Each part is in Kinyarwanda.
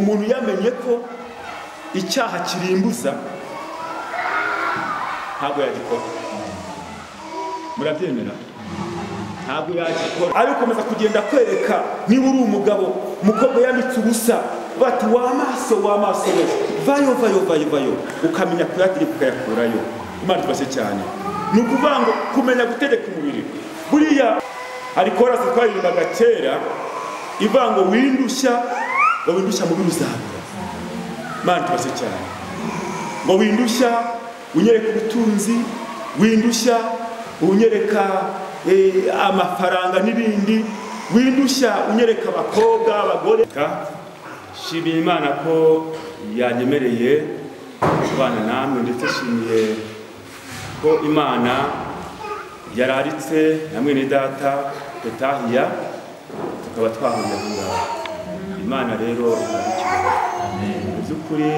umuntu yamenye ko icyaha kirimbuza ntabwo yagikora. Murabyemera? Ntabwo yagikora. Ari ukomeza kugenda kwereka niba uri umugabo umukobwa yambitse ubusa bati wamaso we vayo ukamenya kuyategeka ukayakurayo. Imana tubashe cyane. Ni ukuvuga ngo kumenya gutegeka umubiri. Buriya hari korasi twaririmbaga kera ivuga ngo windushya muri uzabura. Imana tubashe cyane. Ngo windushya unyereka ubutunzi, windushya unyereka amafaranga n'ibindi, windushya unyereka abakobwa abagore. Shimiye Imana ko yanyemereye kubana namwe, ndetse shimiye ko Imana yararitse na mwene data Etahiya tukaba twahuriye ahangaha. Imana rero irabikira. Mu by'ukuri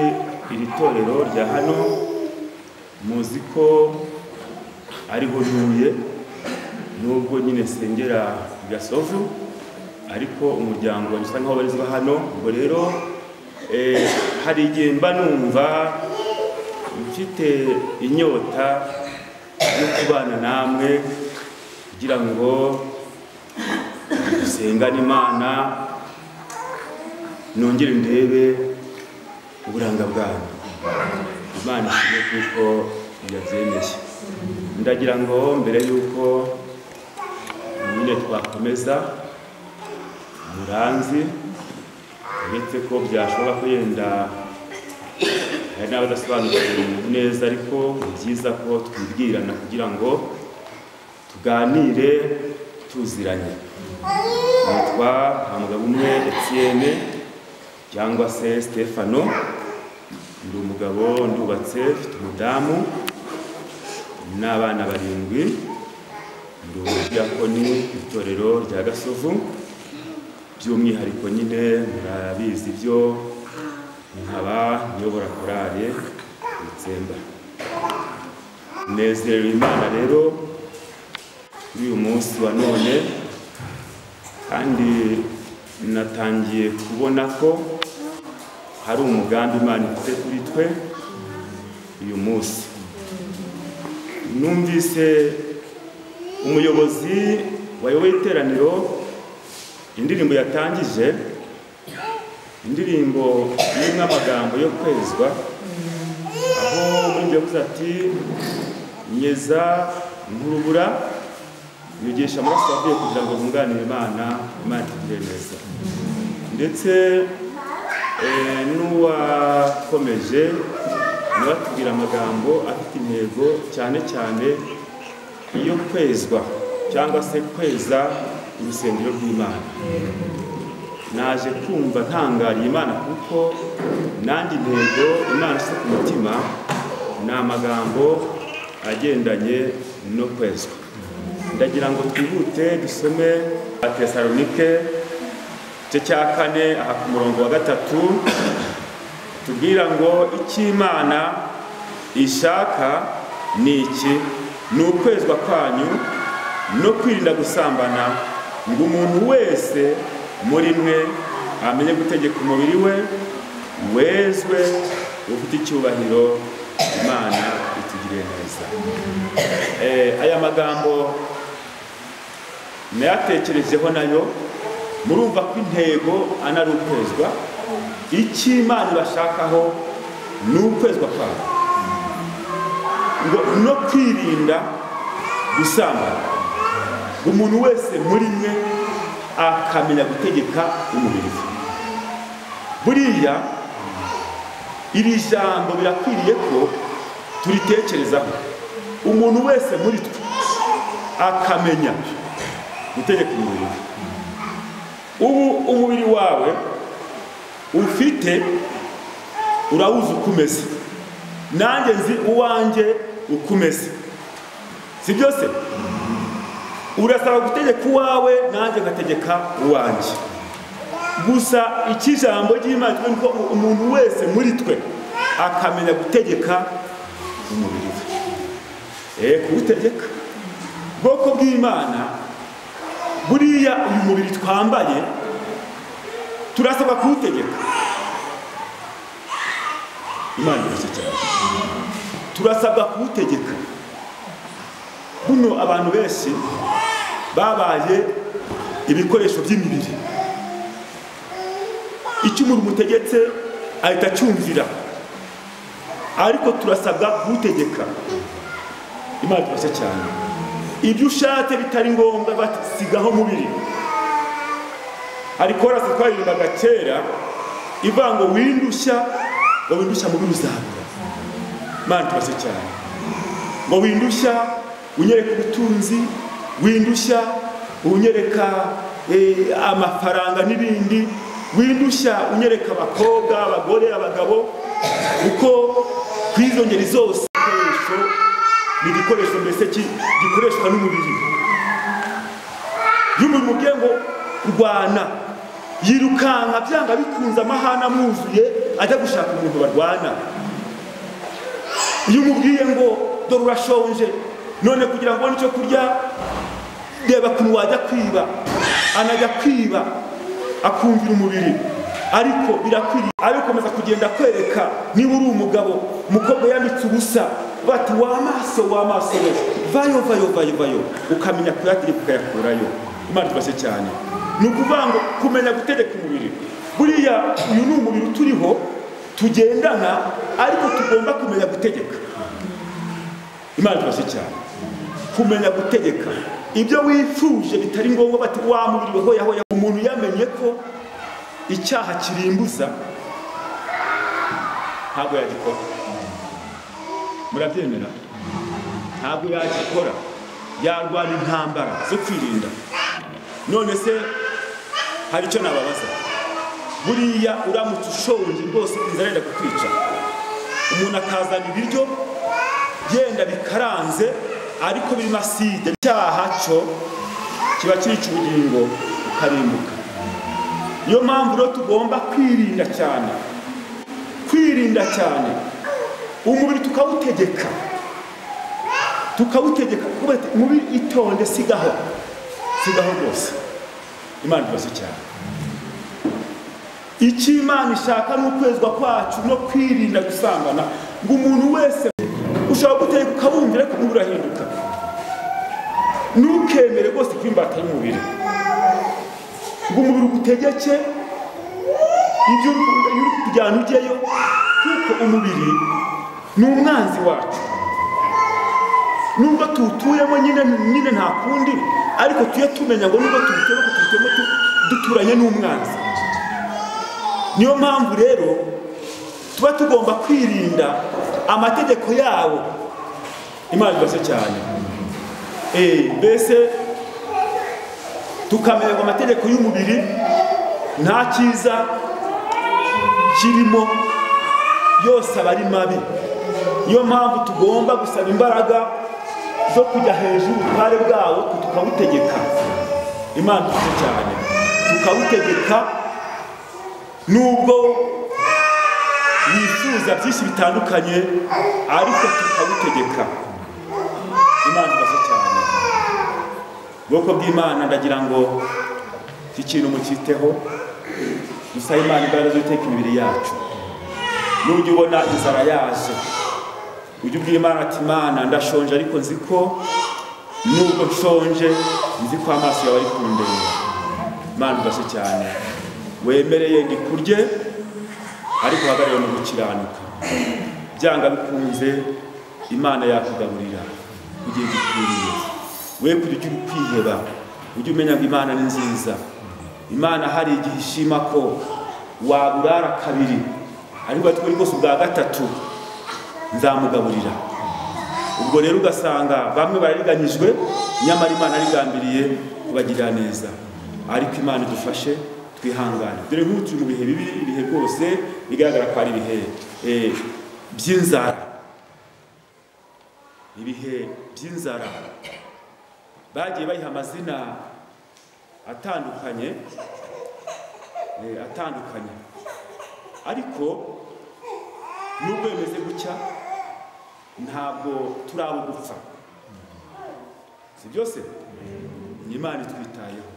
iri torero rya hano muzi ko ariho ntuye, nubwo nyine sengera Gasovu, ariko umuryango usa nkaho barizwa hano. Ubwo rero hari igihe mba numva mfite inyota yo kubana namwe kugira ngo dusengane Imana, nongere ndebe uburanga bwanyu. Imana ishimwe kuko yabyemeye. Ndagira ngo mbere yuko nyine twakomeza muranzi, uretse ko byashoboka ko yenda hari n'abadasobanukiwe neza, ariko ni byiza ko twibwirana kugira ngo tuganire tuziranye. Nitwa Ntamugabumwe Etienne cyangwa se Stefano. Ndi umugabo, ndubatse, mfite umudamu n'abana 7. Ndi umudiyakoni itorero rya Gasovu, by'umwihariko nyine murabizi byo nkaba nyobora korale Itsemba. Nezerewe Imana rero kuri uyu munsi wa none, kandi natangiye kubona ko hari umugambi Imana ifite kuri twe uyu munsi. Numvise umuyobozi wayoboye iteraniro indirimbo yatangije, indirimbo irimo amagambo yo kwezwa, aho muri yavuze ati nyeza nkurubura yugisha amaraso avuye kugira ngo bunganire Imana itugire neza. Ndetse n'uwakomeje nibatubwira amagambo afite intego cyane cyane iyo kwezwa cyangwa se kweza urusengero rw'Imana. Naje kumva ntangariye Imana kuko nanjye intego Imana ifite ku mutima ni amagambo agendanye no kwezwa. Ndagira ngo twihute dusome Abatesalonike igice cya 4 aha ku murongo wa 3, tubwira ngo icyo Imana ishaka ni iki? Ni ukwezwa kwanyu no kwirinda gusambana, ngo umuntu wese muri mwe amenye gutegeka umubiri we, wezwe, ufite icyubahiro. Imana itugire neza. Aya magambo nayatekerejeho nayo, murumva ko intego anari ukwezwa. Icyo Imana ibashakaho ni ukwezwa kwayo, ngo no kwirinda gusambana, umuntu wese muri mwe akamenya gutegeka umubiri we. Buriya iri jambo birakwiriye ko turitekerezaho. Umuntu wese muri twe akamenya gutegeka umubiri we. Ubu umubiri wawe ufite urawuzi uko umeze, nanjye nzi uwanjye uko umeze, si byose? Urasaba gutegeka uwawe, nanjye ngategeka uwanjye. Gusa ikijambo ry'Imana ni ko umuntu wese muri twe akamenya gutegeka umubiri we. Kuwutegeka bwoko bw'Imana. Buriya uyu mubiri twambaye turasaba kuwutegeka. Imana irashye cyane. Turasabwa kuwutegeka. Buno abantu benshi babaye ibikoresho by'imibiri. Icyo umuntu mutegetse ahita cyumvira, ariko turasabwa kuwutegeka. Imana irashye cyane. Ibyo ushatse bitari ngombwa basigaho mubiri. Ariko rase twaririmbaga kera ivuga ngo windushya mubiri uzabura. Imana irashye cyane. Ngo windushya unyereka ubutunzi, windushya unyereka amafaranga n'ibindi, windushya unyereka abakobwa, abagore, abagabo, uko kwizo ngeri zose ni igikoresho mbese gikoreshwa n'umubiri. Iyo umuntu mubwiye ngo rwana, yirukanka byanga bikunze amahana mwuzuye ajya gushaka umuntu barwana. Iyo umubwiye ngo dore urashonje, none kugira ngo ubone icyo kurya, reba kuntu wajya kwiba, anajya kwiba akumvira umubiri. Ariko birakwiriye, ariko komeza kugenda kwereka niba uri umugabo, umukobwa yambitse ubusa, bati wa maso we, vayo, ukamenya kuyategeka ukayakurayo. Imana irashye cyane. Ni ukuvuga ngo kumenya gutegeka umubiri. Buriya uyu ni umubiri turiho tugendana, ariko tugomba kumenya gutegeka. Imana irashye cyane. Kumenya gutegeka ibyo wifuje bitari ngombwa bati wa mubiri hoya. Umuntu yamenye ko icyaha kirimbuza ntabwo yagikora. Murabyemera? Ntabwo yagikora. Yarwana intambara zo kwirinda. None se hari icyo nababaza, buriya uramutse ushonje rwose inzara yenda kukwica, umuntu akazana ibiryo yenda bikaranze ariko birimo aside, icyaha cyo kiba cyica ubugingo ukarimbuka. Niyo mpamvu rero tugomba kwirinda cyane umubiri tukawutegeka umubiri itonde, sigaho rwose. Imana irashye cyane. Icyo Imana ishaka ni ukwezwa kwacu no kwirinda gusambana. Ngo umuntu wese ushobora gutegeka ukabumvira ko urahinduka. Ntukemere rwose kwimbata y'umubiri ngo umubiri ugutegeke ibyo uri kujyana ujyeyo, kuko umubiri ni umwanzi wacu. Nubwo tuwutuyemo nyine nta kundi, ariko tuye tumenya ngo nubwo tuwutuyemo duturanye n'umwanzi. Niyo mpamvu rero tuba tugomba kwirinda amategeko yawo. Imana irashye cyane. Mbese tukamenya amategeko y'umubiri nta cyiza kirimo, yose aba ari mabi. Niyo mpamvu tugomba gusaba imbaraga zo kujya hejuru ubutware bwawo tukawutegeka. Imana irashye cyane. Tukawutegeka nubwo yifuza byinshi bitandukanye, ariko tukawutegeka. Imana irashye cyane. Ubwoko bw'Imana ndagira ngo iki kintu mukiteho, dusabe Imana imbaraga zo guteka imibiri yacu. Nujya ubona inzara yaje, ujye ubwira Imana ati Imana ndashonje, ariko nzi ko nubwo nshonje nzi ko amaso yawe ari kundeba. Imana irashye cyane. Wemereye ndikurye, ariko uhagarare mu gukiranuka. Byanga bikunze Imana yakugaburira ugiye gikwiriye. We kujya kwiheba, ujye umenya ngo Imana ni nziza. Imana hari igihe ishima ko waburara kabiri, ariko atwari rwose ubwa gatatu nzamugaburira. Ubwo rero ugasanga bamwe barariganyijwe, nyamara Imana arigambiriye kubagirira neza. Ariko Imana idufashe twihangane. Dore nk'ubu turi mu bihe bibi, ibihe rwose bigaragara ko ari ibihe by'inzara. Ibihe by'inzara bagiye bayiha amazina atandukanye, ariko nubwo bimeze gutya ntabwo turaba gupfa. Si byose ni Imana itwitayeho.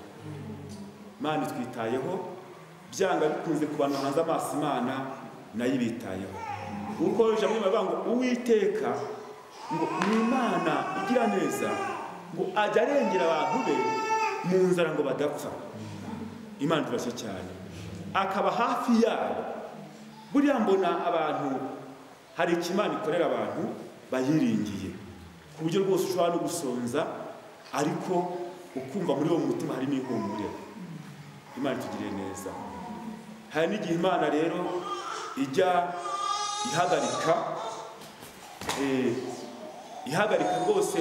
Imana itwitayeho, byanga bikunze ku bantu hanze amaso Imana nayo ibitayeho. kuko ijambo rivuga ngo uwiteka ngo ni Imana igira neza ngo ajya arengera abantu be mu nzara ngo badapfa. Imana tubashe cyane akaba hafi yabo. Buriya mbona abantu hari ikimana ikorera abantu bayiringiye ku buryo rwose ushobora no gusonza ariko ukumva muri wo mutima harimo ihumure. Imana itugiriye neza. Hari n'igihe Imana rero ijya ihagarika rwose,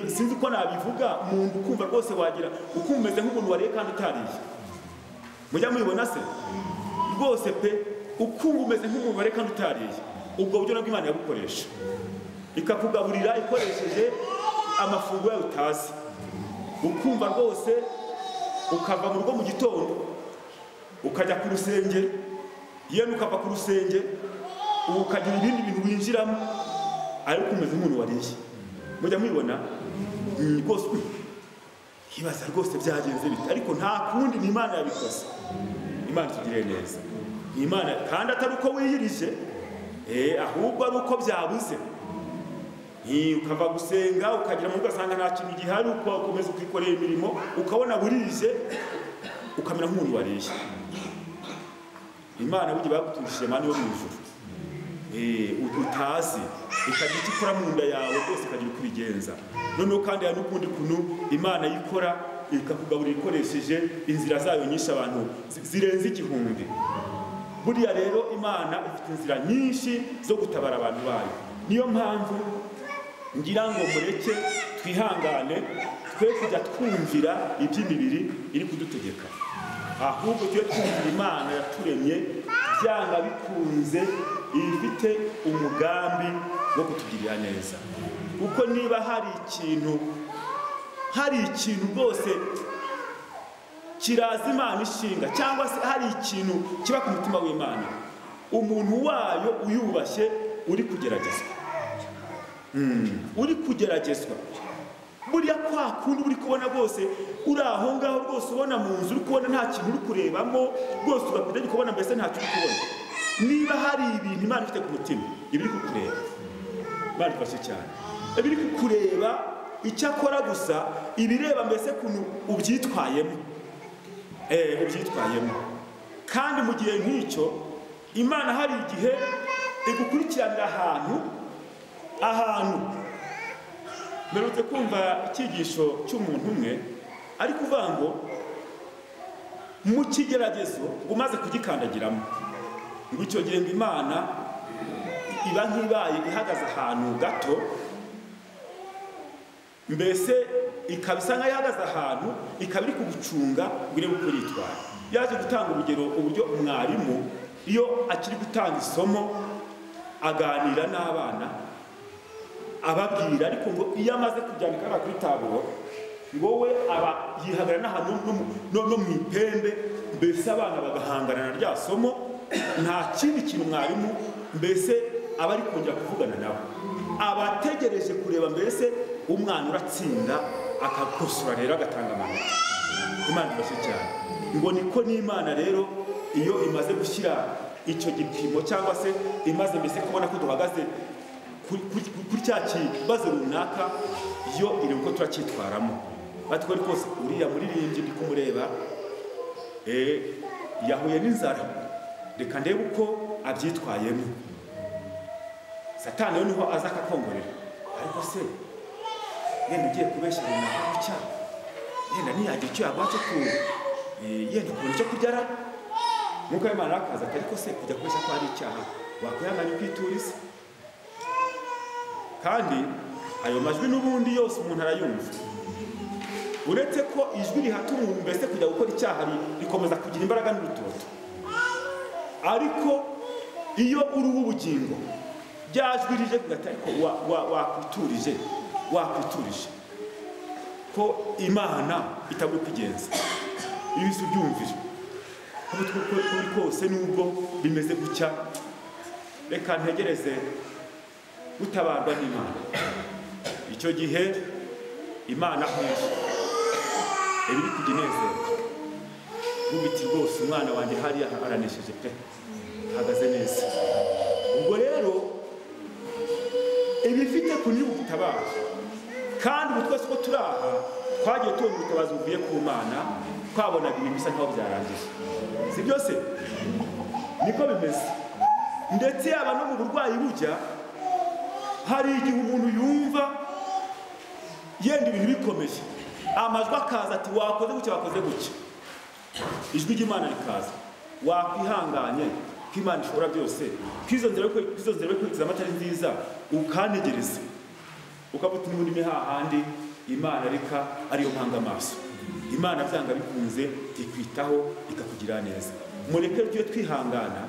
sinzi uko nabivuga, umuntu ukumva rwose wagira ukumeze nk'umuntu wariye kandi utariye. Mujya mubibona se rwose pe, ukumva umeze nk'umuntu wariye kandi utariye. Ubwo buryo nabwo Imana yabukoresha ikakugaburira ikoresheje amafunguro yawe utazi, ukumva rwose ukava mu rugo mu gitondo ukajya ku rusenge, yewe ukava ku rusenge ukagira ibindi bintu winjiramo ariko umeze nk'umuntu wariye. Mujya mubibona rwose hibaza rwose byagenze bite, ariko nta kundi ni Imana yabikoze. Imana itugiriye neza. Ni Imana kandi atari uko wiyirije, ahubwo ari uko byabuze. Ukava gusenga ukagira mu ugasanga nta kintu gihari, ukomeza ukikorera imirimo ukabona burije ukamera nk'umuntu wariye. Imana burya bagutungishije Imana yo mu ijuru utazi, ikagira icyo ikora mu nda yawe rwose ikagira uko ibigenza. Noneho kandi hari n'ukundi kuntu Imana yikora ikakugaburira ikoresheje inzira zayo nyinshi, abantu zirenze 1000. Buriya rero Imana ifite inzira nyinshi zo gutabara abantu bayo. Niyo mpamvu ngira ngo mureke twihangane, twe kujya twumvira iby'imibiri iri kudutegeka, ahubwo tujye twumvira Imana yaturemye byanga bikunze, ifite umugambi wo kutugirira neza. Kuko niba hari ikintu rwose kiraza Imana ishinga, cyangwa se hari ikintu kiba ku mutima w'Imana, umuntu wayo uyubashye uri kugeragezwa. Uri kugeragezwa buriya kwa kundi uri kubona rwose uri aho ngaho rwose ubona mu nzu uri kubona nta kintu uri kurebamo rwose, ugapita kubona mbese nta kintu uri kubona. Niba hari ibintu Imana ifite ku mutima ibiri kukureba, Imana ifashe cyane, ibiri kukureba icyo akora gusa ibireba mbese kuntu ubyitwayemo, ubyitwayemo. Kandi mu gihe nk'icyo Imana hari igihe igukurikiranira ahantu mperutse kumva icyigisho cy'umuntu umwe ari kuvuga ngo mu kigeragezo umaze kugikandagiramo, ngo icyo gihe ngo Imana iba nk'ibaye ihagaze ahantu gato, mbese ikaba isa nk'aho ihagaze ahantu, ikaba iri kugucunga ngo irebe uko yitwara. Yaje gutanga urugero uburyo umwarimu iyo akiri gutanga isomo aganira n'abana ababwira, ariko ngo iyo amaze kubyandika kuri taburo ngo we aba yihagarara n'ahantu no mu ipembe, mbese abana bagahangana na rya somo, nta kindi kintu mwarimu mbese aba ari kongera kuvugana nabo, abategereje kureba mbese umwana uratsinda akakosora rero agatanga amanota. Imana ibashe cyane. Ngo niko n'Imana rero iyo imaze gushyira icyo gipimo, cyangwa se imaze mbese kubona ko duhagaze kuri cya kibazo runaka, yo iri uko turacyitwaramo. Batwari kose uriya muririmbyi ndi kumureba yahuye n'inzara, reka ndebe uko abyitwayemo. Satani niho aza akakongorera, ariko se yenda ugiye kubeshya runaka gucya, yenda ntiyagira icyo yagwace ku yenda kubona icyo kurya, nk'uko Imana akaza ariko se kujya kubeshya ko ari icyaha wakwihangana ukituriza. Kandi ayo majwi n'ubundi yose umuntu arayumva, uretse ko ijwi rihata umuntu mbese kujya gukora icyaha rikomeza kugira imbaraga n'urutoto, ariko iyo uri ubugingo byajwi rije kugata, ariko wakwiturije ko Imana itagukugenza. Ibi si ubyumvira kuri kose, nubwo bimeze gutya, reka ntegereze gutabarwa n'Imana. Icyo gihe Imana nk'ejo ibiri kujya inezerwa, n'ubiti rwose umwana wanjye hariya aranesheje pe, hagaze neza. Ubwo rero ibifite kuri ubutabazi kandi ubu twese ko turaha twagiye tubona ubutabazi buvuye ku Mana, twabonaga ibintu bisa nkaho byarangiye. Si byose niko bimeze. Ndetse yaba no mu burwayi bujya, hari igihe umuntu yumva yenda ibintu bikomeye, amajwi akaza ati wakoze gutya wakoze gutya, ijwi ry'Imana rikaza, wakwihanganye ko Imana ishobora byose, kwizo nzira yo kwikiza amatari nziza, ukanegereza ukavuga n'undi hahandi Imana reka ariyo mpanga amaso. Imana byanga bikunze ikwitaho ikakugira neza. Mureke tujye twihangana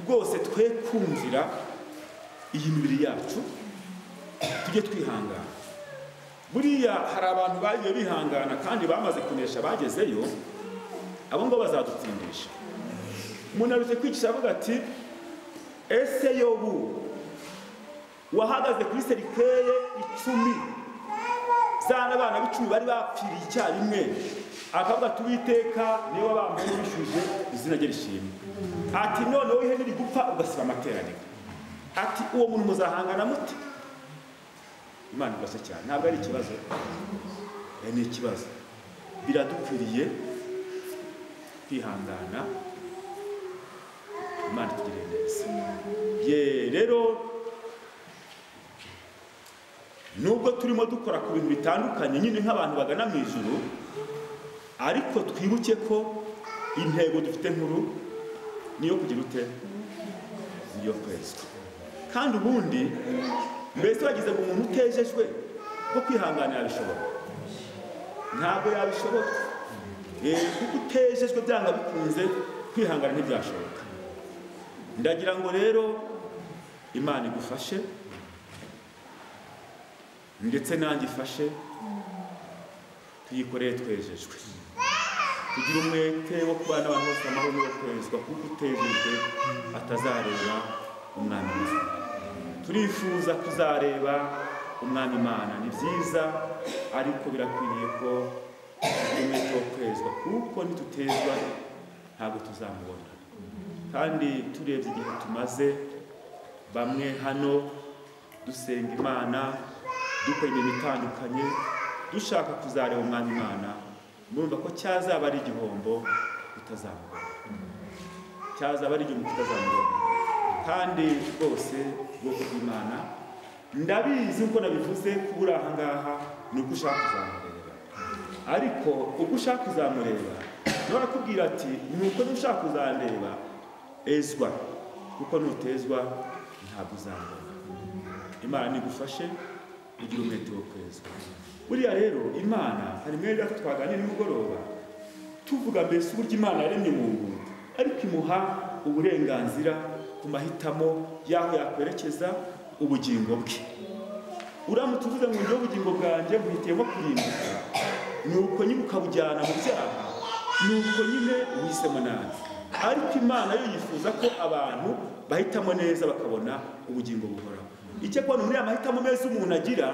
rwose, twe kumvira iyi mibiri yacu, tujye twihangana. Buriya hari abantu bagiye bihangana kandi bamaze kunesha, bagezeyo, abo ngo bazadutsindisha. Umuntu arutse kwicisha avuga ati ese Yobu wahagaze kuri serikeye 10 zana abana b'10 bari bapfiriye icyarimwe, akavuga ati Uwiteka niwe wabambaye bishuje izina rye rishimwe. Ati none wowe ihene iri gupfa ugasiba amateraniro, ati uwo muntu muzahangana muti? Imana ibashe cyane, ntabwo ari ikibazo, ni ikibazo. Biradukwiriye kwihangana, Imana tugirire neza. Rero nubwo turimo dukora ku bintu bitandukanye nyine nk'abantu bagana mu ijuru, ariko twibuke ko intego dufite nkuru niyo kugira ute, niyo kwezwa. Kandi ubundi mbese wagize ngo umuntu utejejwe ko kwihangana yabishobora? Ntabwo yabishobora. Kuko utejejwe byanga bikunze kwihangana ntibyashoboka. Ndagira ngo rero Imana igufashe ndetse nanjye ifashe, tuyikoreye twejejwe, kugira umwete wo kubana n'abantu bose amahoro yo kwezwa, kuko utejejwe atazareba umwami w'ijuru. Turifuza kuzareba umwami Imana, ni byiza, ariko birakwiriye ko umwete wo kwezwa, kuko nitutezwa ntabwo tuzamubona. Kandi turebye igihe tumaze bamwe hano dusenga Imana, dukora imirimo itandukanye, dushaka kuzareba umwami Imana, murumva ko cyazaba ari igihombo tutazamubona, cyazaba ari igihombo tutazamubona. Kandi rwose ubwoko bw'Imana, ndabizi uko nabivuze, kubura aha ngaha ni uko ushaka kuzamureba, ariko uko ushaka kuzamureba nawe arakubwira ati nuko nushaka kuzandeba ezwa, kuko nutezwa ntabwo uzambona. Imana nigufashe ugira umwete wo kwezwa. Buriya rero Imana, hari mwenda twaganira nimugoroba tuvuga mbese uburyo Imana yaremye umuntu, ariko imuha uburenganzira ku mahitamo yaho yakwerekeza ubugingo bwe. Uramutse uvuze ngo njye ubugingo bwanjye buhitiyemo kurimbuka, nuko nyine ukabujyana mu byaha, nuko nyine uhisemo nabi. Ariko Imana yo yifuza ko abantu bahitamo neza bakabona ubugingo buhoraho. Icyo kubona muri amahitamo meza umuntu agira,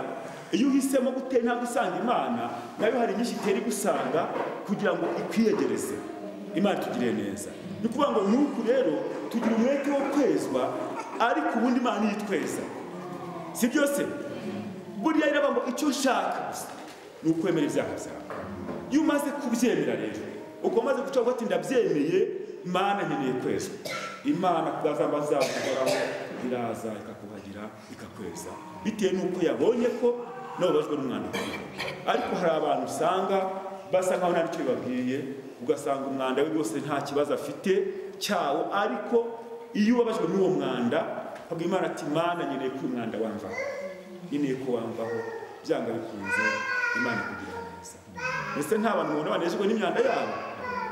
iyo uhisemo gutera ntabwo usanga Imana nayo hari nyinshi itera igusanga kugira ngo ikwiyegereze. Imana tugire neza. Ni kuvuga ngo nuko rero tugira umwete wo kwezwa, ariko ubundi Imana yitweza. Si byose buriya iravuga ngo icyo nshaka gusa ni ukwemera ibyaha byawe. Iyo umaze kubyemera rero, ukomaze guca ati ndabyemeye, Imana nkeneye kwezwa, Imana kuzazamba zagukoraho iraza ikakuhagira ikakweza, bitewe nuko yabonye ko nababajwe n'umwanda. Ariko hari abantu usanga basa nkaho nta nicyo bibabwiye, ugasanga umwanda we rwose nta kibazo afite cyawo, ariko iyo ubabajwe n'uwo mwanda habwa Imana ati Imana nkeneye ko umwanda wamvaho, nkeneye ko wamvaho, byanga bikunze Imana kugira neza. Mbese nta bantu mubona banejejwe n'imyanda yabo?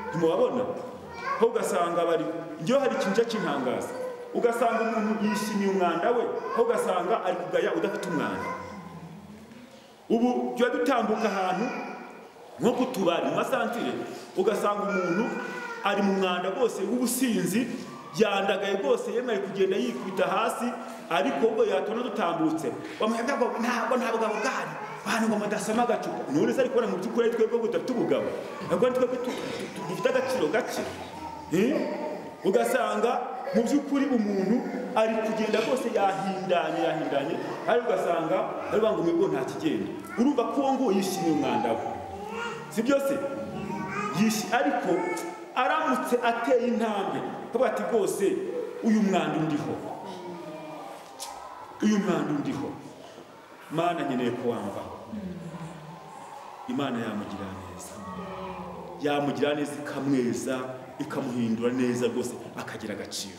Ntimubabona? Ho ugasanga bari njyewe hari ikintu cy'intangaza, ugasanga umuntu yishimiye umwanda we, ho ugasanga ari kugaya udafite umwanda. Ubu jya dutambuka ahantu nko kutubari mu masantire, ugasanga umuntu ari mu mwanda rwose w'ubusinzi, yandagaye rwose, yemeye kugenda yikubita hasi, ariko ubwo yatona dutambutse bamuhaga ngo ntabwo bwari bantu ngo madasama agacupa. None se ariko mu by'ukuri twebwe gutatu ubugabo, ntabwo twebwe dufite agaciro gake. ugasanga mu by'ukuri umuntu ari kugenda rwose yahindanye ari ugasanga ari banga umwe nta kigenda urumva ko ngo yishimiye umwanda we si byose ariko aramutse ateye intambwe kuba ati rwose uyu mwanda undiho Mana nkeneye ko wamvaho Imana yamugira neza ikamweza ikamuhindura neza rwose akagira agaciro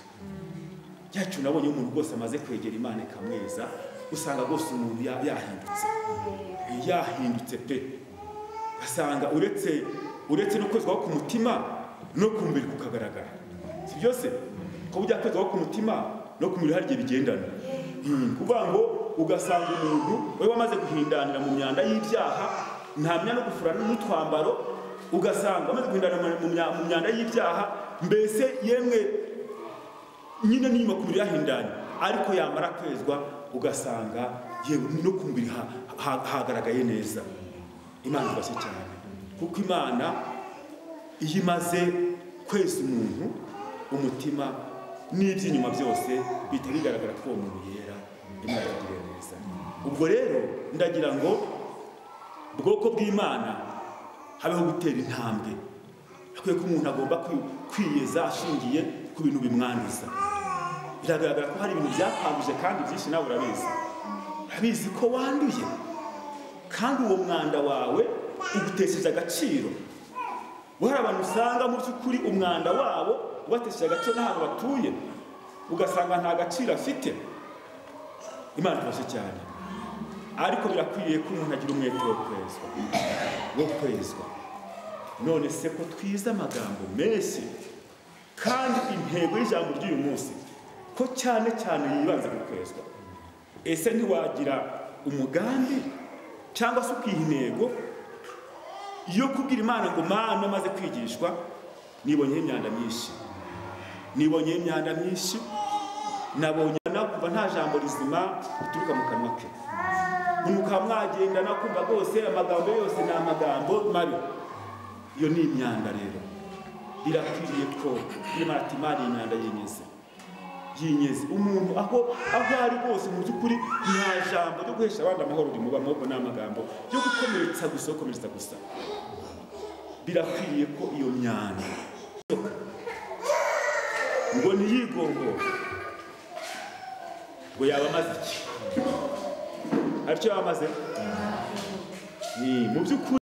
yacu nabonye umuntu rwose amaze kwegera Imana ikamweza usanga rwose umuntu yahindutse pe asanga uretse no kwezwaho ku mutima no ku mubiri kukagaragara si byose ko bujya kwezwaho ku mutima no ku mubiri hari igihe bigendana kuvuga ngo ugasanga umuntu we wamaze guhindanira mu myanda y'ibyaha ntamya no gufura n'utwambaro ugasanga wamaze guhindanira mu myanda y'ibyaha mbese yemwe nyine n'inyuma ku mubiri yahindanye ariko yamara kwezwa ugasanga yewe no ku mubiri hagaragaye neza Imana ibashe cyane kuko Imana iyo imaze kweza umuntu umutima n'iby'inyuma byose bihita bigaragara ko uwo muntu yera Imana yagiriye neza ubwo rero ndagira ngo ubwoko bw'Imana habeho gutera intambwe akwiye ko umuntu agomba kwiyeza ashingiye ku bintu bimwanduza biragaragara ko hari ibintu byakwanduje kandi byinshi nawe urabizi ko wanduye kandi uwo mwanda wawe ugutesheje agaciro hari abantu usanga mu by'ukuri umwanda wabo ubatesheje agaciro n'ahantu batuye ugasanga nta gaciro afite Imana ifashe cyane ariko birakwiriye ko umuntu agira umwete wo kwezwa none se ko twiza amagambo menshi kandi intego y'ijambo ry'uyu munsi ko cyane yibanze ku kwezwa ese ntiwagira umugambi cyangwa se ukiha intego yo kubwira Imana ngo Mana amaze kwigishwa nibonye imyanda myinshi nabonye nakumva nta jambo rizima rituruka mu kanwa ke munuka mwagenda nakumva rwose amagambo yose ni amagambo mabi iyo ni imyanda rero birakwiriye ko Imana ati Imana imyanda yinyeze umuntu aho ari rwose mu by'ukuri nta jambo ryo guhesha abandi amahoro rimuba ahubwo ni amagambo yo gukomeretsa gusa birakwiriye ko iyo myanda ngo niyigombo ngo yaba amaze iki aricyo yaba amaze ni mu by'ukuri